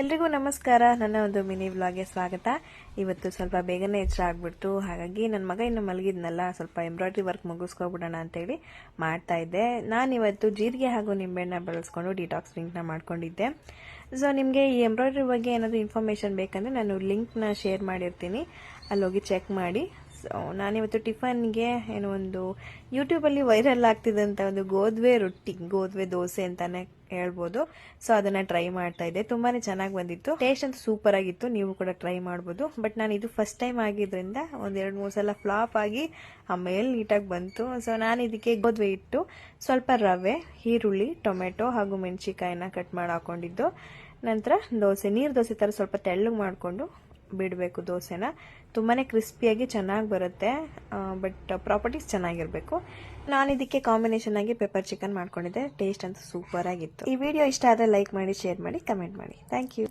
ಎಲ್ರಿಗೂ ನಮಸ್ಕಾರ. ನನ್ನ ಒಂದು ಮಿನಿ ವ್ಲಾಗ್ಗೆ ಸ್ವಾಗತ. ಇವತ್ತು ಸ್ವಲ್ಪ ಬೇಗನೆ ಎಚ್ಚರ ಆಗ್ಬಿಡ್ತು. ಹಾಗಾಗಿ ನನ್ನ ಮಗ ಇನ್ನು ಮಲಗಿದ್ನಲ್ಲ, ಸ್ವಲ್ಪ ಎಂಬ್ರಾಯ್ಡ್ರಿ ವರ್ಕ್ ಮುಗಿಸ್ಕೊಬಿಡೋಣ ಅಂತೇಳಿ ಮಾಡ್ತಾ ಇದ್ದೆ. ನಾನಿವತ್ತು ಜೀರಿಗೆ ಹಾಗೂ ನಿಂಬೆಹಣ್ಣ ಬಳಸ್ಕೊಂಡು ಡಿಟಾಕ್ಸ್ ಡ್ರಿಂಕ್ನ ಮಾಡ್ಕೊಂಡಿದ್ದೆ. ಸೊ ನಿಮಗೆ ಈ ಎಂಬ್ರಾಯ್ಡ್ರಿ ಬಗ್ಗೆ ಏನಾದರೂ ಇನ್ಫಾರ್ಮೇಷನ್ ಬೇಕಂದರೆ ನಾನು ಲಿಂಕ್ನ ಶೇರ್ ಮಾಡಿರ್ತೀನಿ, ಅಲ್ಲೋಗಿ ಚೆಕ್ ಮಾಡಿ. ಸೊ ನಾನಿವತ್ತು ಟಿಫನ್ಗೆ ಏನೋ ಒಂದು ಯೂಟ್ಯೂಬಲ್ಲಿ ವೈರಲ್ ಆಗ್ತಿದ್ದಂಥ ಒಂದು ಗೋಧುವೆ ದೋಸೆ ಅಂತಾನೆ ಹೇಳ್ಬೋದು. ಸೊ ಅದನ್ನ ಟ್ರೈ ಮಾಡ್ತಾ ಇದ್ದೆ. ತುಂಬಾನೇ ಚೆನ್ನಾಗಿ ಬಂದಿತ್ತು. ಟೇಸ್ಟ್ ಅಂತೂ ಸೂಪರ್ ಆಗಿತ್ತು. ನೀವು ಕೂಡ ಟ್ರೈ ಮಾಡ್ಬೋದು. ಬಟ್ ನಾನು ಇದು ಫಸ್ಟ್ ಟೈಮ್ ಆಗಿದ್ರಿಂದ ಒಂದ್ 2-3 ಸಲ ಫ್ಲಾಪ್ ಆಗಿ ಆಮೇಲೆ ನೀಟಾಗಿ ಬಂತು. ಸೊ ನಾನು ಇದಕ್ಕೆ ಗೋಧುವೆ ಹಿಟ್ಟು, ಸ್ವಲ್ಪ ರವೆ, ಈರುಳ್ಳಿ, ಟೊಮೆಟೊ ಹಾಗೂ ಮೆಣಸಿಕಾಯಿನ ಕಟ್ ಮಾಡಿ ಹಾಕೊಂಡಿದ್ದು. ನಂತರ ನೀರು ದೋಸೆ ತರ ಸ್ವಲ್ಪ ತೆಳ್ಳಗೆ ಮಾಡಿಕೊಂಡು ಬಿಡಬೇಕು. ದೋಸೆನ ತುಂಬಾನೇ ಕ್ರಿಸ್ಪಿಯಾಗಿ ಚೆನ್ನಾಗಿ ಬರುತ್ತೆ. ಬಟ್ ಪ್ರಾಪರ್ಟೀಸ್ ಚೆನ್ನಾಗಿರ್ಬೇಕು. ನಾನು ಇದಕ್ಕೆ ಕಾಂಬಿನೇಷನ್ ಆಗಿ ಪೆಪ್ಪರ್ ಚಿಕನ್ ಮಾಡ್ಕೊಂಡಿದ್ದೆ. ಟೇಸ್ಟ್ ಅಂತೂ ಸೂಪರ್ ಆಗಿತ್ತು. ಈ ವಿಡಿಯೋ ಇಷ್ಟ ಆದರೆ ಲೈಕ್ ಮಾಡಿ, ಶೇರ್ ಮಾಡಿ, ಕಮೆಂಟ್ ಮಾಡಿ. Thank you.